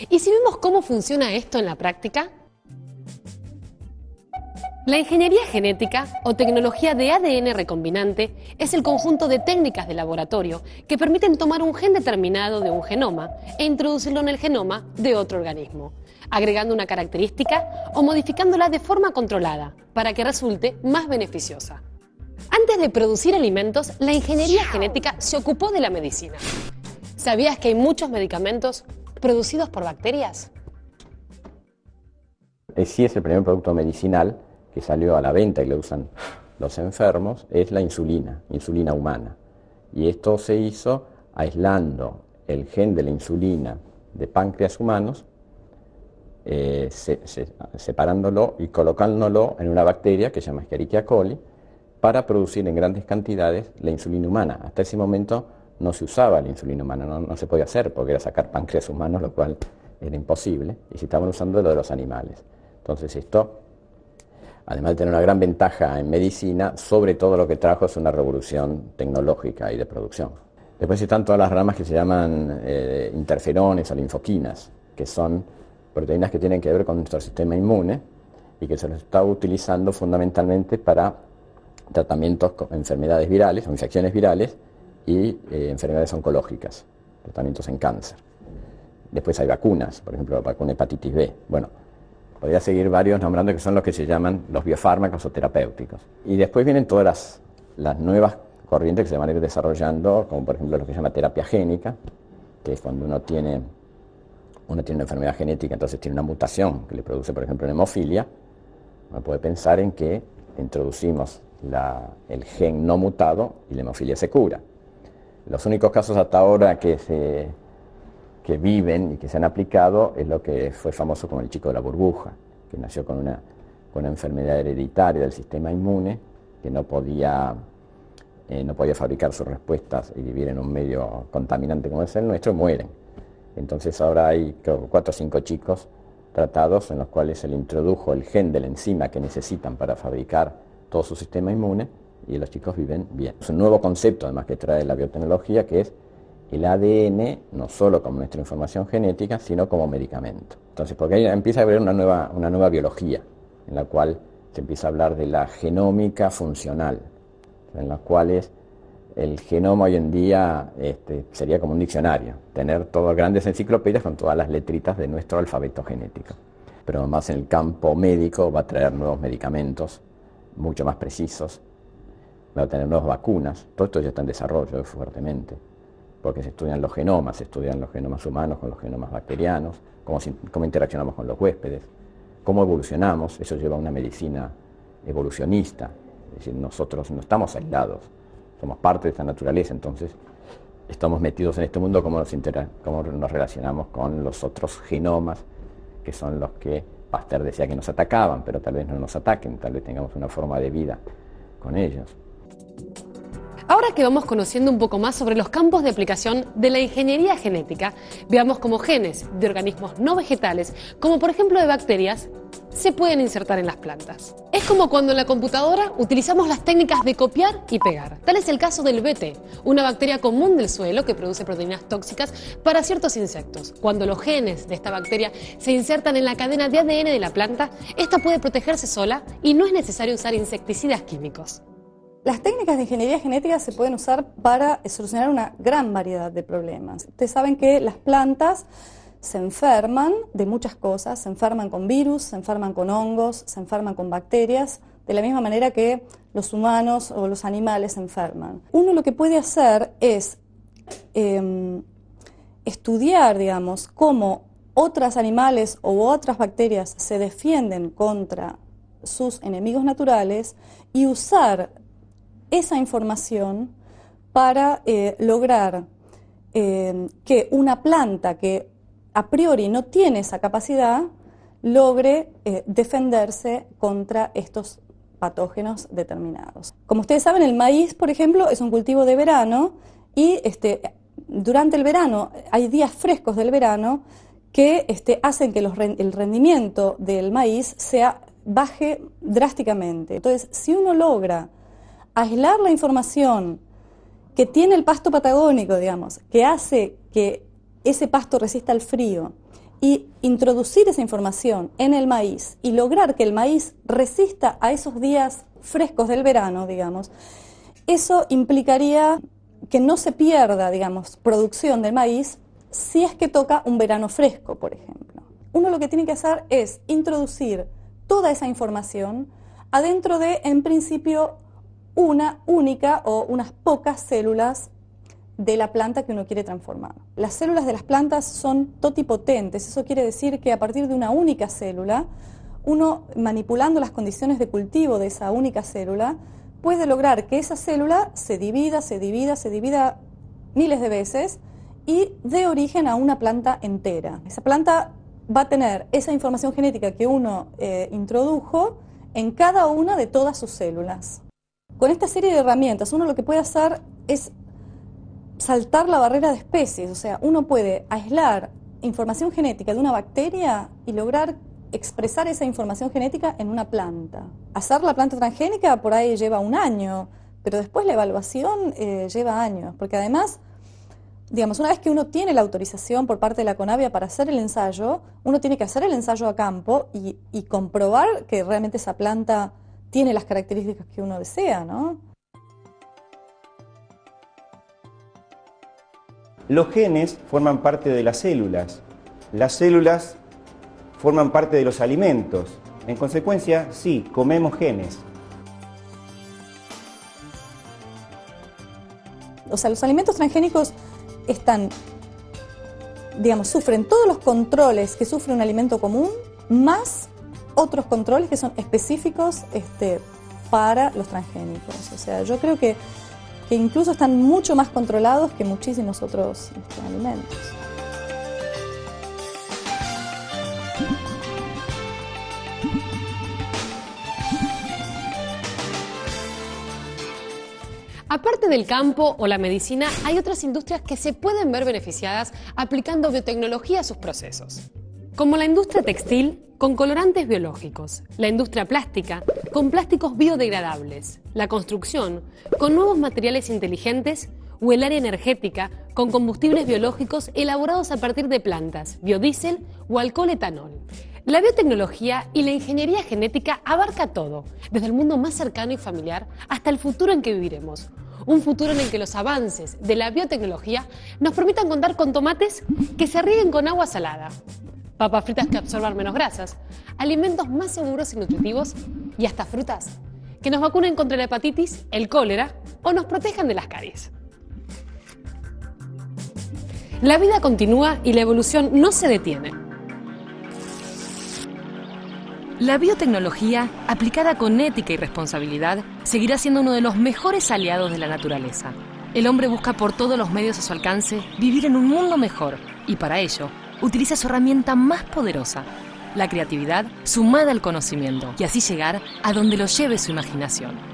¿Y si vemos cómo funciona esto en la práctica? La ingeniería genética o tecnología de ADN recombinante es el conjunto de técnicas de laboratorio que permiten tomar un gen determinado de un genoma e introducirlo en el genoma de otro organismo, agregando una característica o modificándola de forma controlada para que resulte más beneficiosa. Antes de producir alimentos, la ingeniería genética se ocupó de la medicina. ¿Sabías que hay muchos medicamentos producidos por bacterias? Sí, es el primer producto medicinal que salió a la venta y lo usan los enfermos, es la insulina humana. Y esto se hizo aislando el gen de la insulina de páncreas humanos, separándolo y colocándolo en una bacteria que se llama Escherichia coli, para producir en grandes cantidades la insulina humana. Hasta ese momento no se usaba la insulina humana, no se podía hacer porque era sacar páncreas humanos, lo cual era imposible, y se estaban usando lo de los animales. Entonces esto, además de tener una gran ventaja en medicina, sobre todo lo que trajo es una revolución tecnológica y de producción. Después están todas las ramas que se llaman interferones o linfoquinas, que son proteínas que tienen que ver con nuestro sistema inmune y que se los está utilizando fundamentalmente para tratamientos con enfermedades virales o infecciones virales y enfermedades oncológicas, tratamientos en cáncer. Después hay vacunas, por ejemplo, la vacuna hepatitis B. Bueno, podría seguir varios nombrando que son los que se llaman los biofármacos o terapéuticos. Y después vienen todas las nuevas corrientes que se van a ir desarrollando, como por ejemplo lo que se llama terapia génica, que es cuando uno tiene una enfermedad genética, entonces tiene una mutación que le produce, por ejemplo, una hemofilia. Uno puede pensar en que introducimos el gen no mutado y la hemofilia se cura. Los únicos casos hasta ahora que viven y que se han aplicado es lo que fue famoso como el chico de la burbuja, que nació con una enfermedad hereditaria del sistema inmune, que no podía fabricar sus respuestas y vivir en un medio contaminante como es el nuestro, mueren. Entonces ahora hay 4 o 5 chicos tratados en los cuales se le introdujo el gen de la enzima que necesitan para fabricar todo su sistema inmune y los chicos viven bien. Es un nuevo concepto además que trae la biotecnología, que es el ADN no solo como nuestra información genética, sino como medicamento. Entonces, porque ahí empieza a haber una nueva biología, en la cual se empieza a hablar de la genómica funcional, en la cual el genoma hoy en día sería como un diccionario, tener todas grandes enciclopedias con todas las letritas de nuestro alfabeto genético. Pero más en el campo médico va a traer nuevos medicamentos, mucho más precisos, va a tener nuevas vacunas, todo esto ya está en desarrollo fuertemente, porque se estudian los genomas humanos con los genomas bacterianos, cómo interaccionamos con los huéspedes, cómo evolucionamos. Eso lleva a una medicina evolucionista, es decir, nosotros no estamos aislados, somos parte de esta naturaleza, entonces estamos metidos en este mundo, cómo nos relacionamos con los otros genomas, que son los que Pasteur decía que nos atacaban, pero tal vez no nos ataquen, tal vez tengamos una forma de vida con ellos. Ahora que vamos conociendo un poco más sobre los campos de aplicación de la ingeniería genética, veamos cómo genes de organismos no vegetales, como por ejemplo de bacterias, se pueden insertar en las plantas. Es como cuando en la computadora utilizamos las técnicas de copiar y pegar. Tal es el caso del BT, una bacteria común del suelo que produce proteínas tóxicas para ciertos insectos. Cuando los genes de esta bacteria se insertan en la cadena de ADN de la planta, esta puede protegerse sola y no es necesario usar insecticidas químicos. Las técnicas de ingeniería genética se pueden usar para solucionar una gran variedad de problemas. Ustedes saben que las plantas se enferman de muchas cosas, se enferman con virus, se enferman con hongos, se enferman con bacterias, de la misma manera que los humanos o los animales se enferman. Uno lo que puede hacer es estudiar, digamos, cómo otros animales u otras bacterias se defienden contra sus enemigos naturales y usar esa información para lograr que una planta que a priori no tiene esa capacidad logre defenderse contra estos patógenos determinados. Como ustedes saben, el maíz, por ejemplo, es un cultivo de verano y durante el verano hay días frescos del verano que hacen que el rendimiento del maíz baje drásticamente. Entonces, si uno logra aislar la información que tiene el pasto patagónico, digamos, que hace que ese pasto resista el frío y introducir esa información en el maíz y lograr que el maíz resista a esos días frescos del verano, digamos, eso implicaría que no se pierda, digamos, producción del maíz si es que toca un verano fresco, por ejemplo. Uno lo que tiene que hacer es introducir toda esa información adentro de, en principio, una única o unas pocas células de la planta que uno quiere transformar. Las células de las plantas son totipotentes, eso quiere decir que a partir de una única célula, uno manipulando las condiciones de cultivo de esa única célula, puede lograr que esa célula se divida miles de veces y dé origen a una planta entera. Esa planta va a tener esa información genética que uno introdujo en cada una de todas sus células. Con esta serie de herramientas, uno lo que puede hacer es saltar la barrera de especies, o sea, uno puede aislar información genética de una bacteria y lograr expresar esa información genética en una planta. Hacer la planta transgénica por ahí lleva un año, pero después la evaluación lleva años, porque además, digamos, una vez que uno tiene la autorización por parte de la CONAVIA para hacer el ensayo, uno tiene que hacer el ensayo a campo y comprobar que realmente esa planta tiene las características que uno desea, ¿no? Los genes forman parte de las células forman parte de los alimentos. En consecuencia, sí, comemos genes. O sea, los alimentos transgénicos están, digamos, sufren todos los controles que sufre un alimento común, más otros controles que son específicos para los transgénicos. O sea, yo creo que incluso están mucho más controlados que muchísimos otros alimentos. Aparte del campo o la medicina, hay otras industrias que se pueden ver beneficiadas aplicando biotecnología a sus procesos. Como la industria textil, con colorantes biológicos, la industria plástica, con plásticos biodegradables, la construcción, con nuevos materiales inteligentes, o el área energética, con combustibles biológicos elaborados a partir de plantas, biodiesel o alcohol etanol. La biotecnología y la ingeniería genética abarca todo, desde el mundo más cercano y familiar hasta el futuro en que viviremos. Un futuro en el que los avances de la biotecnología nos permitan contar con tomates que se rieguen con agua salada, papas fritas que absorban menos grasas, alimentos más seguros y nutritivos y hasta frutas que nos vacunen contra la hepatitis, el cólera o nos protejan de las caries. La vida continúa y la evolución no se detiene. La biotecnología, aplicada con ética y responsabilidad, seguirá siendo uno de los mejores aliados de la naturaleza. El hombre busca por todos los medios a su alcance vivir en un mundo mejor y para ello utiliza su herramienta más poderosa, la creatividad sumada al conocimiento, y así llegar a donde lo lleve su imaginación.